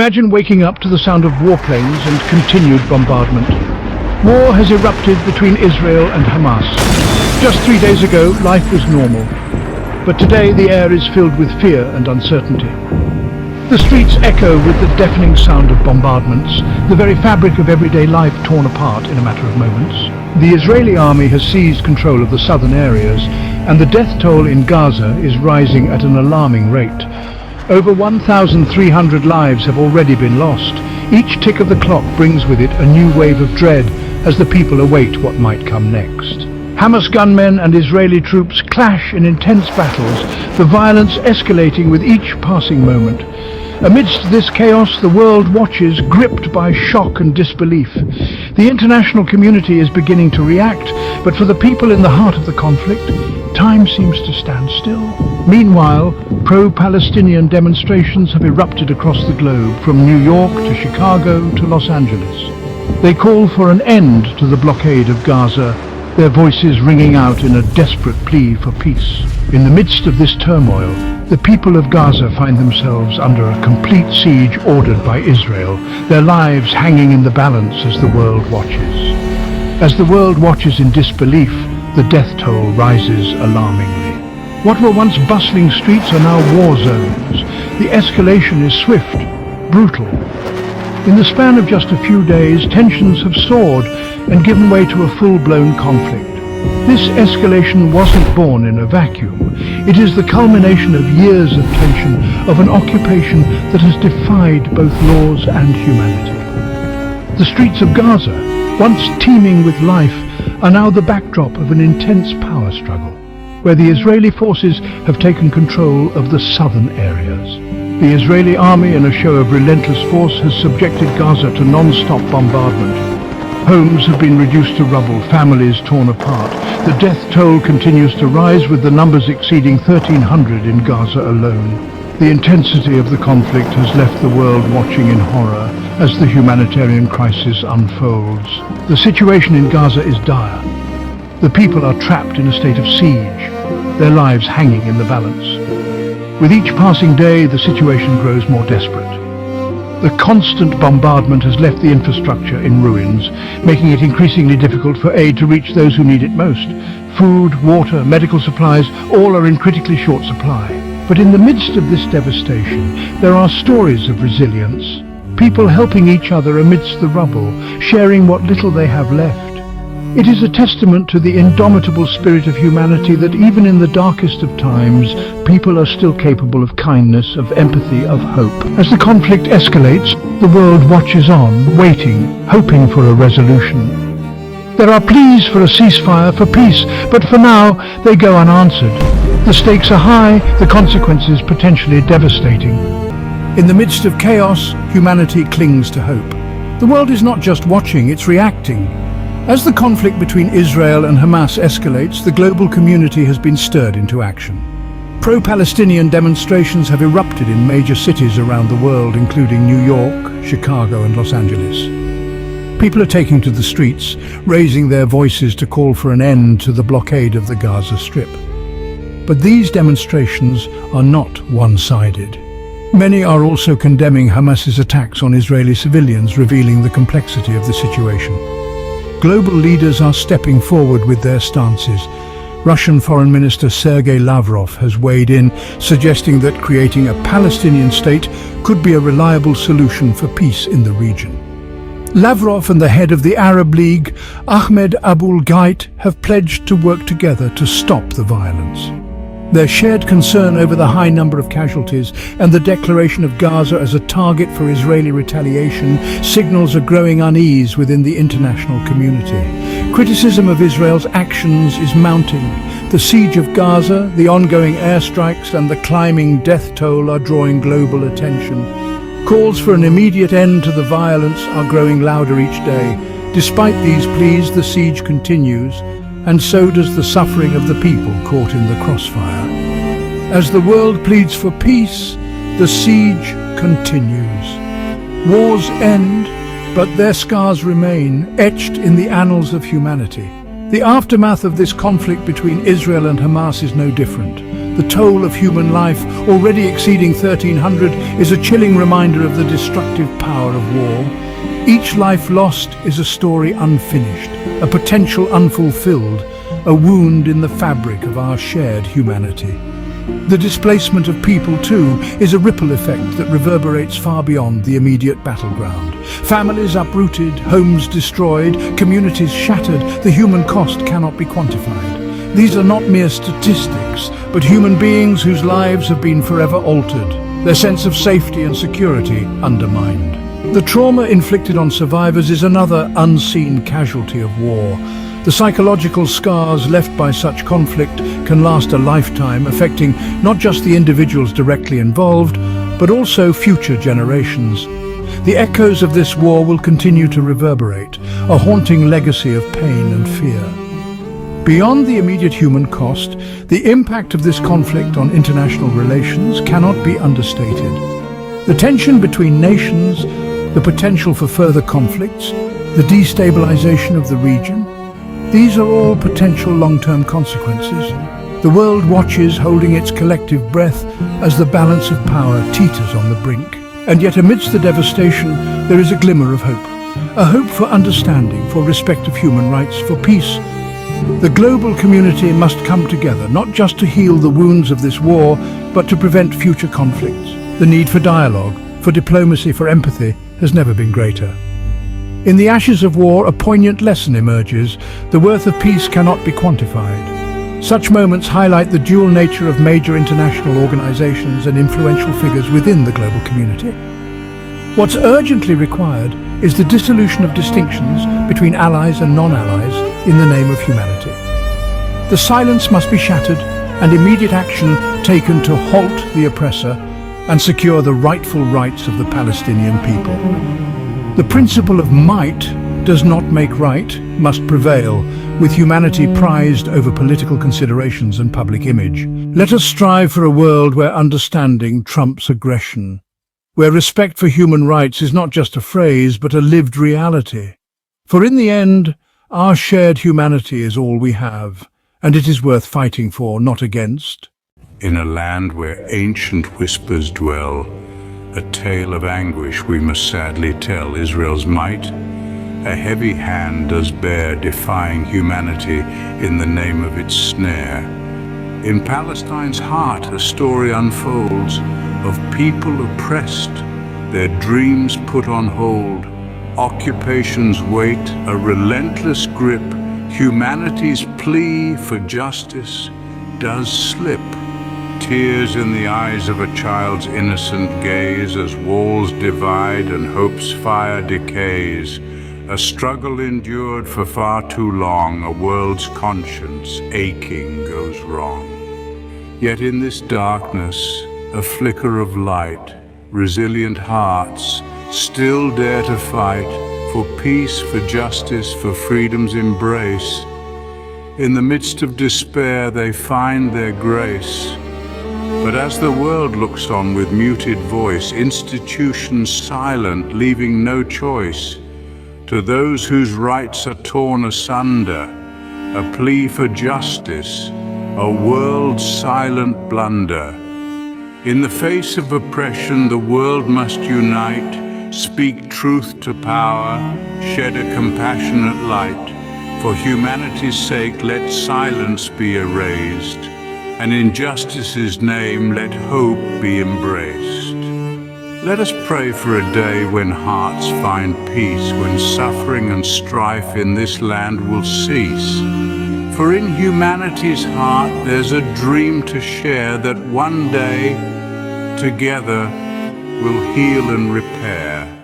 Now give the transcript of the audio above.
Imagine waking up to the sound of warplanes and continued bombardment. War has erupted between Israel and Hamas. Just 3 days ago, life was normal. But today the air is filled with fear and uncertainty. The streets echo with the deafening sound of bombardments, the very fabric of everyday life torn apart in a matter of moments. The Israeli army has seized control of the southern areas, and the death toll in Gaza is rising at an alarming rate. Over 1,300 lives have already been lost. Each tick of the clock brings with it a new wave of dread as the people await what might come next. Hamas gunmen and Israeli troops clash in intense battles, the violence escalating with each passing moment. Amidst this chaos, the world watches, gripped by shock and disbelief. The international community is beginning to react, but for the people in the heart of the conflict, time seems to stand still. Meanwhile, pro-Palestinian demonstrations have erupted across the globe, from New York to Chicago to Los Angeles. They call for an end to the blockade of Gaza, their voices ringing out in a desperate plea for peace. In the midst of this turmoil, the people of Gaza find themselves under a complete siege ordered by Israel, their lives hanging in the balance as the world watches. As the world watches in disbelief, the death toll rises alarmingly. What were once bustling streets are now war zones. The escalation is swift, brutal. In the span of just a few days, tensions have soared and given way to a full-blown conflict. This escalation wasn't born in a vacuum. It is the culmination of years of tension, of an occupation that has defied both laws and humanity. The streets of Gaza, once teeming with life, are now the backdrop of an intense power struggle, where the Israeli forces have taken control of the southern areas. The Israeli army, in a show of relentless force, has subjected Gaza to non-stop bombardment. Homes have been reduced to rubble, families torn apart. The death toll continues to rise, with the numbers exceeding 1,300 in Gaza alone. The intensity of the conflict has left the world watching in horror as the humanitarian crisis unfolds. The situation in Gaza is dire. The people are trapped in a state of siege, their lives hanging in the balance. With each passing day, the situation grows more desperate. The constant bombardment has left the infrastructure in ruins, making it increasingly difficult for aid to reach those who need it most. Food, water, medical supplies, all are in critically short supply. But in the midst of this devastation, there are stories of resilience. People helping each other amidst the rubble, sharing what little they have left. It is a testament to the indomitable spirit of humanity that even in the darkest of times, people are still capable of kindness, of empathy, of hope. As the conflict escalates, the world watches on, waiting, hoping for a resolution. There are pleas for a ceasefire, for peace, but for now, they go unanswered. The stakes are high, the consequences potentially devastating. In the midst of chaos, humanity clings to hope. The world is not just watching, it's reacting. As the conflict between Israel and Hamas escalates, the global community has been stirred into action. Pro-Palestinian demonstrations have erupted in major cities around the world, including New York, Chicago and Los Angeles. People are taking to the streets, raising their voices to call for an end to the blockade of the Gaza Strip. But these demonstrations are not one-sided. Many are also condemning Hamas's attacks on Israeli civilians, revealing the complexity of the situation. Global leaders are stepping forward with their stances. Russian Foreign Minister Sergei Lavrov has weighed in, suggesting that creating a Palestinian state could be a reliable solution for peace in the region. Lavrov and the head of the Arab League, Ahmed Abul-Gheit, have pledged to work together to stop the violence. Their shared concern over the high number of casualties and the declaration of Gaza as a target for Israeli retaliation signals a growing unease within the international community. Criticism of Israel's actions is mounting. The siege of Gaza, the ongoing airstrikes and the climbing death toll are drawing global attention. Calls for an immediate end to the violence are growing louder each day. Despite these pleas, the siege continues, and so does the suffering of the people caught in the crossfire. As the world pleads for peace, the siege continues. Wars end, but their scars remain, etched in the annals of humanity. The aftermath of this conflict between Israel and Hamas is no different. The toll of human life, already exceeding 1,300, is a chilling reminder of the destructive power of war. Each life lost is a story unfinished, a potential unfulfilled, a wound in the fabric of our shared humanity. The displacement of people, too, is a ripple effect that reverberates far beyond the immediate battleground. Families uprooted, homes destroyed, communities shattered. The human cost cannot be quantified. These are not mere statistics, but human beings whose lives have been forever altered, their sense of safety and security undermined. The trauma inflicted on survivors is another unseen casualty of war. The psychological scars left by such conflict can last a lifetime, affecting not just the individuals directly involved, but also future generations. The echoes of this war will continue to reverberate, a haunting legacy of pain and fear. Beyond the immediate human cost, the impact of this conflict on international relations cannot be understated. The tension between nations, the potential for further conflicts, the destabilization of the region, these are all potential long-term consequences. The world watches, holding its collective breath as the balance of power teeters on the brink. And yet amidst the devastation, there is a glimmer of hope. A hope for understanding, for respect of human rights, for peace. The global community must come together, not just to heal the wounds of this war, but to prevent future conflicts. The need for dialogue, for diplomacy, for empathy has never been greater. In the ashes of war, a poignant lesson emerges. The worth of peace cannot be quantified. Such moments highlight the dual nature of major international organizations and influential figures within the global community. What's urgently required is the dissolution of distinctions between allies and non-allies in the name of humanity. The silence must be shattered and immediate action taken to halt the oppressor and secure the rightful rights of the Palestinian people. The principle of might does not make right must prevail, with humanity prized over political considerations and public image. Let us strive for a world where understanding trumps aggression, where respect for human rights is not just a phrase but a lived reality. For in the end, our shared humanity is all we have, and it is worth fighting for, not against. In a land where ancient whispers dwell, a tale of anguish we must sadly tell. Israel's might, a heavy hand does bear, defying humanity in the name of its snare. In Palestine's heart a story unfolds of people oppressed, their dreams put on hold, occupation's weight, a relentless grip. Humanity's plea for justice does slip. Tears in the eyes of a child's innocent gaze as walls divide and hope's fire decays. A struggle endured for far too long, a world's conscience aching goes wrong. Yet in this darkness, a flicker of light, resilient hearts still dare to fight for peace, for justice, for freedom's embrace. In the midst of despair they find their grace. But as the world looks on with muted voice, institutions silent, leaving no choice, to those whose rights are torn asunder, a plea for justice, a world's silent blunder. In the face of oppression, the world must unite, speak truth to power, shed a compassionate light. For humanity's sake, let silence be erased, and in justice's name let hope be embraced. Let us pray for a day when hearts find peace, when suffering and strife in this land will cease. For in humanity's heart there's a dream to share that one day together we'll heal and repair.